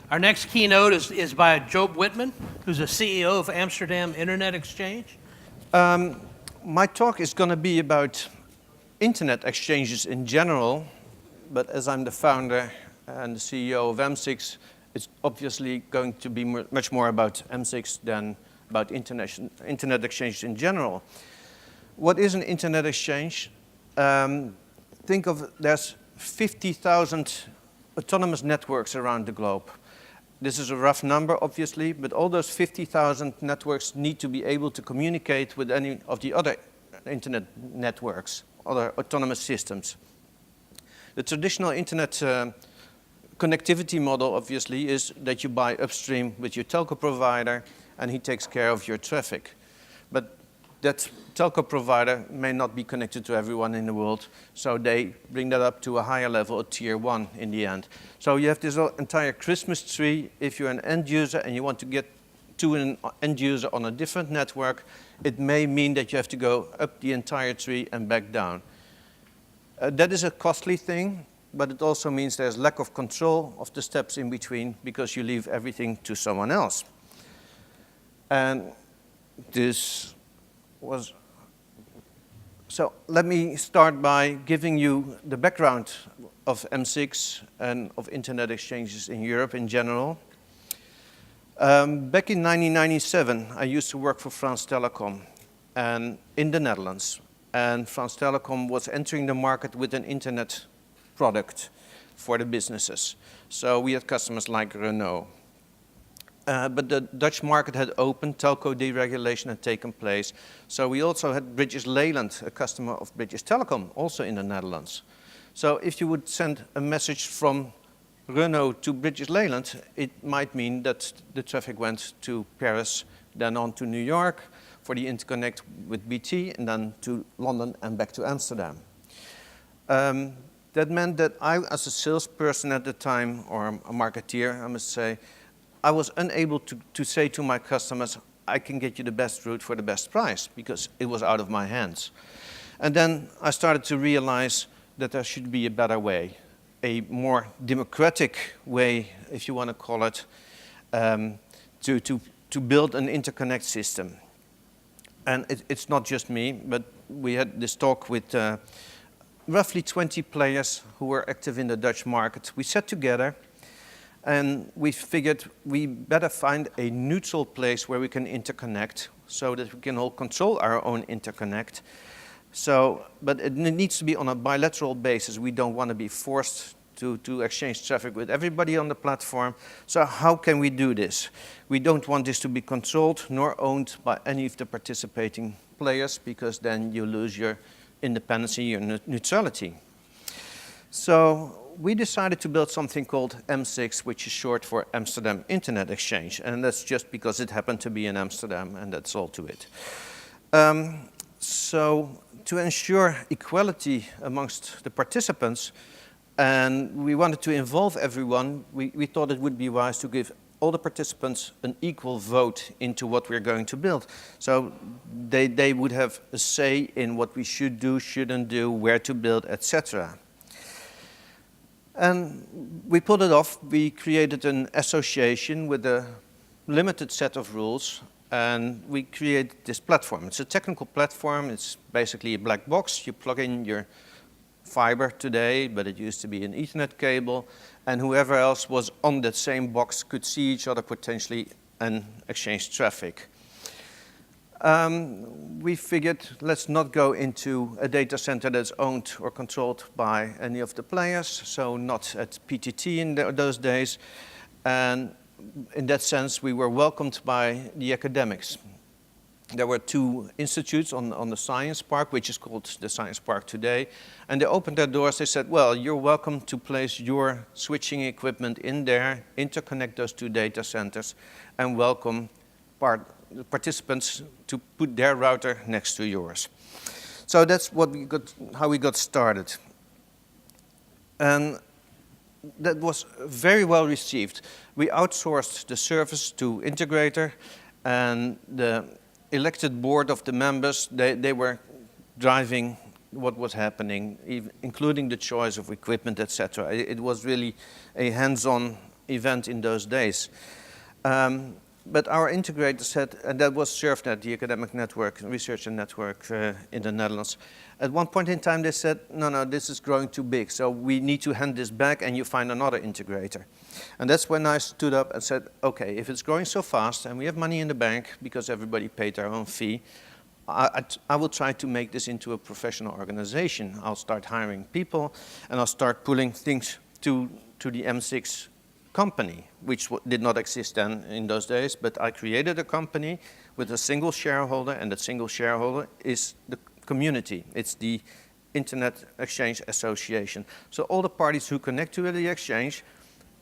Our next keynote is by Job Wittman, who's a CEO of Amsterdam Internet Exchange. My talk is going to be about internet exchanges in general, but as I'm the founder and the CEO of M6, it's obviously going to be much more about M6 than about internet exchanges in general. What is an internet exchange? Think of there's 50,000 autonomous networks around the globe. This is a rough number, obviously, but all those 50,000 networks need to be able to communicate with any of the other internet networks, other autonomous systems. The traditional internet connectivity model, obviously, is that you buy upstream with your telco provider, and he takes care of your traffic. But that telco provider may not be connected to everyone in the world, so they bring that up to a higher level, a tier 1 in the end. So you have this entire Christmas tree. If you're an end user and you want to get to an end user on a different network, it may mean that you have to go up the entire tree and back down. That is a costly thing, but it also means there's lack of control of the steps in between because you leave everything to someone else. And this was... So let me start by giving you the background of M6 and of internet exchanges in Europe in general. Back in 1997, I used to work for France Telecom and in the Netherlands. And France Telecom was entering the market with an internet product for the businesses. So we had customers like Renault. But the Dutch market had opened, telco deregulation had taken place. So we also had British Leyland, a customer of British Telecom, also in the Netherlands. So if you would send a message from Renault to British Leyland, it might mean that the traffic went to Paris, then on to New York for the interconnect with BT, and then to London and back to Amsterdam. That meant that I, as a salesperson at the time, or a marketeer, I must say, I was unable to say to my customers, I can get you the best route for the best price, because it was out of my hands. And then I started to realize that there should be a better way, a more democratic way, if you want to call it, to build an interconnect system. And it's not just me, but we had this talk with roughly 20 players who were active in the Dutch market. We sat together and we figured we better find a neutral place where we can interconnect so that we can all control our own interconnect. But it needs to be on a bilateral basis. We don't want to be forced to exchange traffic with everybody on the platform. So how can we do this? We don't want this to be controlled nor owned by any of the participating players, because then you lose your independence, your neutrality. So we decided to build something called M6, which is short for Amsterdam Internet Exchange. And that's just because it happened to be in Amsterdam, and that's all to it. So to ensure equality amongst the participants, and we wanted to involve everyone, we thought it would be wise to give all the participants an equal vote into what we're going to build. So they would have a say in what we should do, shouldn't do, where to build, etc. And we pulled it off. We created an association with a limited set of rules, and we created this platform. It's a technical platform. It's basically a black box. You plug in your fiber today, but it used to be an Ethernet cable, and whoever else was on that same box could see each other potentially and exchange traffic. We figured, let's not go into a data center that's owned or controlled by any of the players, so not at PTT in those days. And in that sense, we were welcomed by the academics. There were 2 institutes on the Science Park, which is called the Science Park today. And they opened their doors. They said, well, you're welcome to place your switching equipment in there, interconnect those 2 data centers, and welcome participants to put their router next to yours. So that's how we got started. And that was very well received. We outsourced the service to integrator, and the elected board of the members, they were driving what was happening, including the choice of equipment, etc. It was really a hands-on event in those days. But our integrator said, and that was SurfNet, the academic network, research network in the Netherlands. At one point in time, they said, no, this is growing too big, so we need to hand this back and you find another integrator. And that's when I stood up and said, okay, if it's growing so fast and we have money in the bank because everybody paid their own fee, I will try to make this into a professional organization. I'll start hiring people and I'll start pulling things to the M6 company, which did not exist then in those days, but I created a company with a single shareholder, and that single shareholder is the community. It's the Internet Exchange Association. So all the parties who connect to the exchange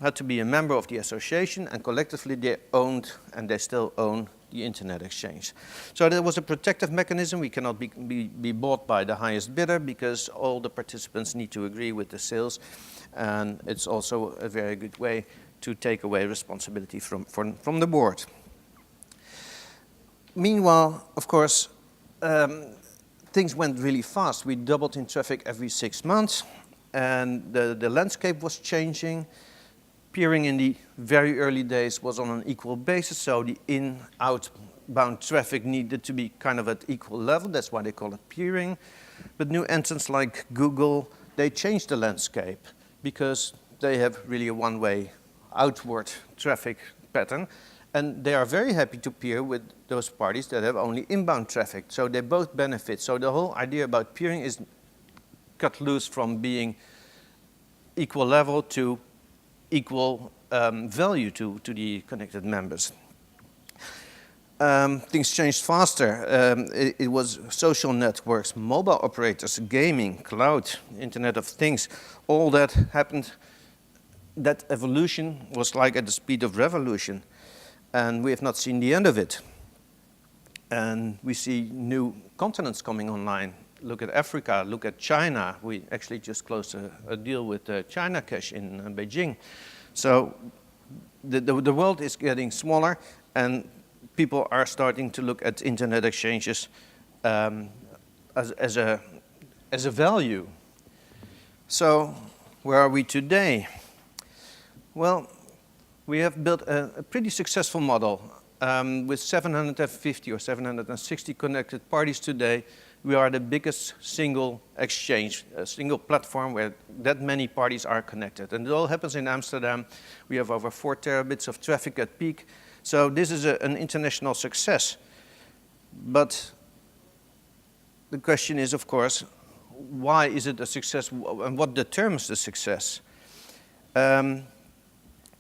had to be a member of the association, and collectively they owned, and they still own, the Internet Exchange. So there was a protective mechanism. We cannot be bought by the highest bidder because all the participants need to agree with the sales. And it's also a very good way to take away responsibility from the board. Meanwhile, of course, things went really fast. We doubled in traffic every 6 months, and the landscape was changing. Peering in the very early days was on an equal basis, so the in-outbound traffic needed to be kind of at equal level. That's why they call it peering. But new entrants like Google, they changed the landscape, because they have really a one-way outward traffic pattern, and they are very happy to peer with those parties that have only inbound traffic. So they both benefit. So the whole idea about peering is cut loose from being equal level to equal value to the connected members. Things changed faster. It was social networks, mobile operators, gaming, cloud, Internet of Things. All that happened. That evolution was like at the speed of revolution. And we have not seen the end of it. And we see new continents coming online. Look at Africa, look at China. We actually just closed a deal with China Cash in Beijing. So the world is getting smaller, and people are starting to look at internet exchanges as a value. So where are we today? Well, we have built a pretty successful model. With 750 or 760 connected parties today, we are the biggest single exchange, a single platform where that many parties are connected. And it all happens in Amsterdam. We have over 4 terabits of traffic at peak. So this is an international success. But the question is, of course, why is it a success and what determines the success? The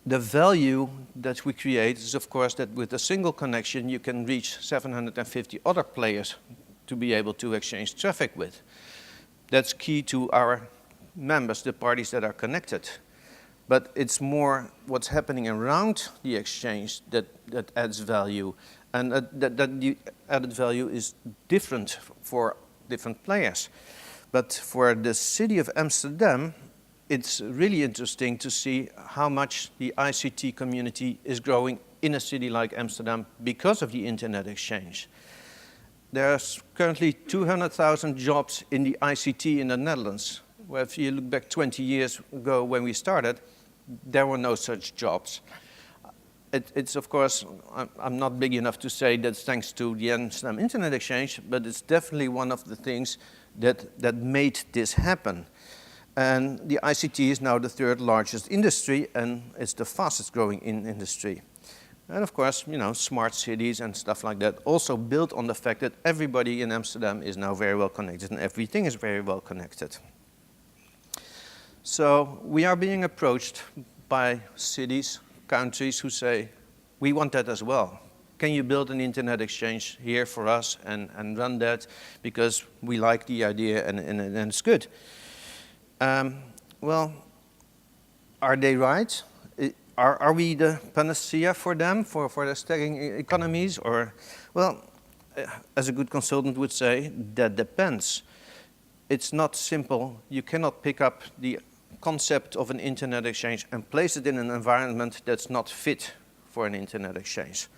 value that we create is, of course, that with a single connection you can reach 750 other players to be able to exchange traffic with. That's key to our members, the parties that are connected. But it's more what's happening around the exchange that adds value. And that the added value is different for different players. But for the city of Amsterdam, it's really interesting to see how much the ICT community is growing in a city like Amsterdam because of the Internet Exchange. There's currently 200,000 jobs in the ICT in the Netherlands, where if you look back 20 years ago when we started, there were no such jobs. It's of course, I'm not big enough to say that's thanks to the Amsterdam Internet Exchange, but it's definitely one of the things that made this happen. And the ICT is now the 3rd largest industry, and it's the fastest growing industry. And of course, you know, smart cities and stuff like that also built on the fact that everybody in Amsterdam is now very well connected and everything is very well connected. So we are being approached by cities, countries who say, we want that as well. Can you build an internet exchange here for us and run that because we like the idea and it's good? Well, are they right? Are we the panacea for them, for their staggering economies? Or, well, as a good consultant would say, that depends. It's not simple. You cannot pick up the concept of an internet exchange and place it in an environment that's not fit for an internet exchange.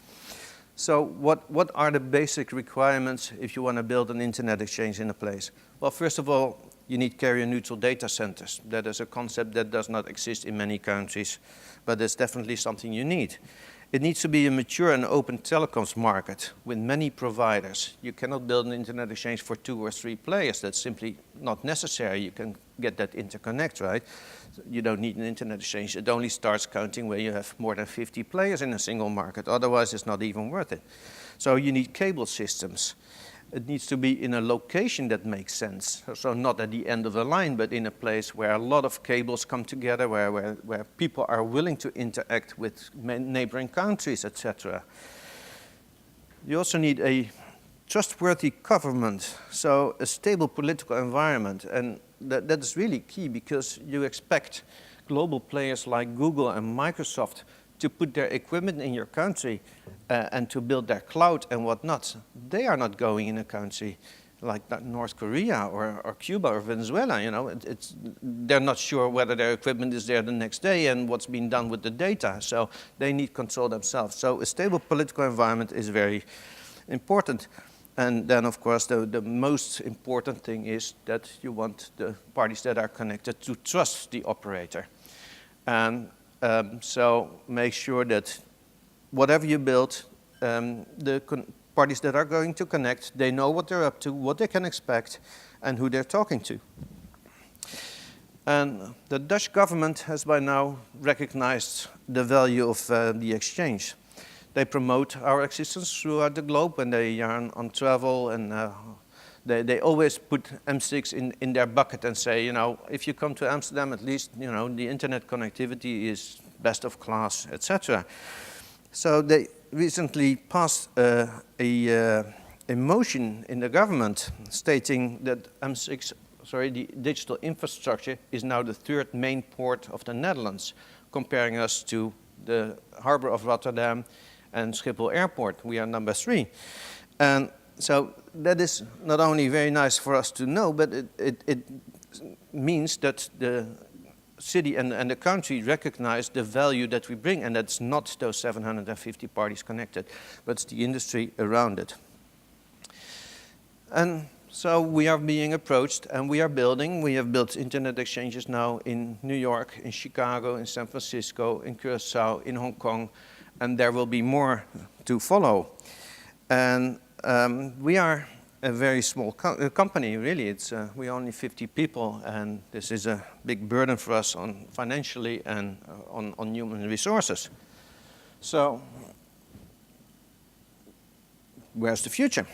So what are the basic requirements if you want to build an internet exchange in a place? Well, first of all, You need carrier-neutral data centers. That is a concept that does not exist in many countries, but it's definitely something you need. It needs to be a mature and open telecoms market with many providers. You cannot build an internet exchange for 2 or 3 players. That's simply not necessary. You can get that interconnect, right? You don't need an internet exchange. It only starts counting where you have more than 50 players in a single market. Otherwise, it's not even worth it. So you need cable systems. It needs to be in a location that makes sense. So not at the end of the line, but in a place where a lot of cables come together, where people are willing to interact with neighboring countries, etc. You also need a trustworthy government, so a stable political environment. And that is really key, because you expect global players like Google and Microsoft to put their equipment in your country and to build their cloud and whatnot. They are not going in a country like North Korea or Cuba or Venezuela. You know, they're not sure whether their equipment is there the next day and what's being done with the data. So they need control themselves. So a stable political environment is very important. And then, of course, the most important thing is that you want the parties that are connected to trust the operator. And so make sure that whatever you build, the parties that are going to connect, they know what they're up to, what they can expect, and who they're talking to. And the Dutch government has by now recognized the value of the exchange. They promote our existence throughout the globe when they are on travel, and they always put M6 in their bucket and say, you know, if you come to Amsterdam, at least, you know, the internet connectivity is best of class, etc. So they recently passed a motion in the government stating that the digital infrastructure is now the 3rd main port of the Netherlands, comparing us to the harbor of Rotterdam and Schiphol Airport. We are number 3. And so that is not only very nice for us to know, but it means that the city and the country recognize the value that we bring, and that's not those 750 parties connected, but it's the industry around it. And so we are being approached, and we are building. We have built internet exchanges now in New York, in Chicago, in San Francisco, in Curacao, in Hong Kong, and there will be more to follow. And we are a very small company, really. We're only 50 people, and this is a big burden for us financially and on human resources. So, where's the future?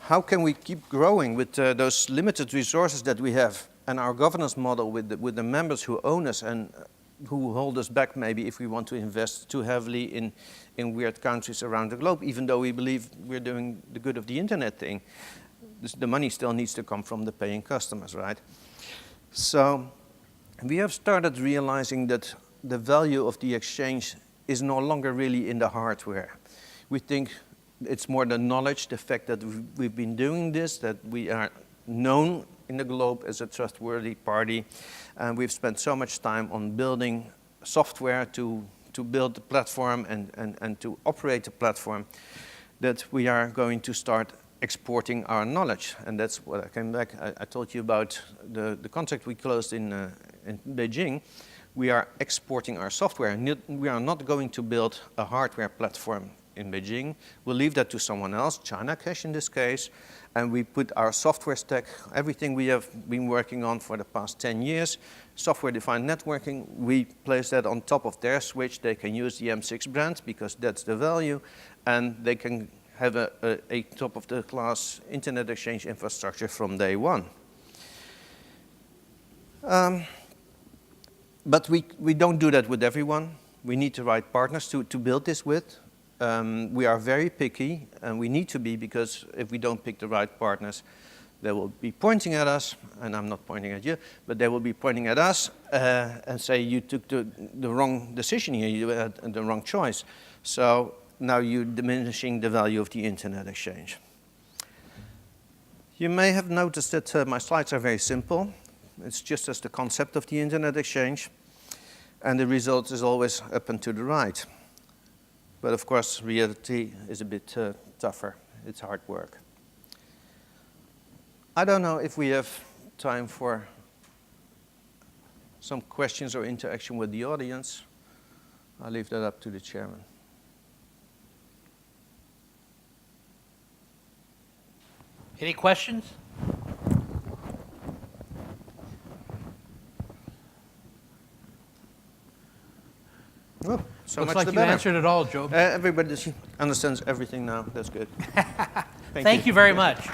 How can we keep growing with those limited resources that we have, and our governance model with the members who own us and who hold us back maybe if we want to invest too heavily in weird countries around the globe, even though we believe we're doing the good of the internet thing. The money still needs to come from the paying customers, right? So we have started realizing that the value of the exchange is no longer really in the hardware. We think it's more the knowledge, the fact that we've been doing this, that we are known in the globe as a trustworthy party, and we've spent so much time on building software to build the platform and to operate the platform, that we are going to start exporting our knowledge. And that's what I came back. I told you about the contract we closed in Beijing. We are exporting our software. We are not going to build a hardware platform in Beijing. We'll leave that to someone else, China Cash in this case, and we put our software stack, everything we have been working on for the past 10 years, software-defined networking, we place that on top of their switch. They can use the M6 brand because that's the value, and they can have a top-of-the-class internet exchange infrastructure from day one. But we don't do that with everyone. We need the right partners to build this with. We are very picky, and we need to be, because if we don't pick the right partners, they will be pointing at us, and I'm not pointing at you, but they will be pointing at us and say, you took the wrong decision here, you had the wrong choice. So now you're diminishing the value of the internet exchange. You may have noticed that my slides are very simple. It's just as the concept of the internet exchange, and the result is always up and to the right. But of course, reality is a bit tougher. It's hard work. I don't know if we have time for some questions or interaction with the audience. I'll leave that up to the chairman. Any questions? Well, so Looks much like the you better. answered it all, Job. Everybody understands everything now. That's good. Thank you very much.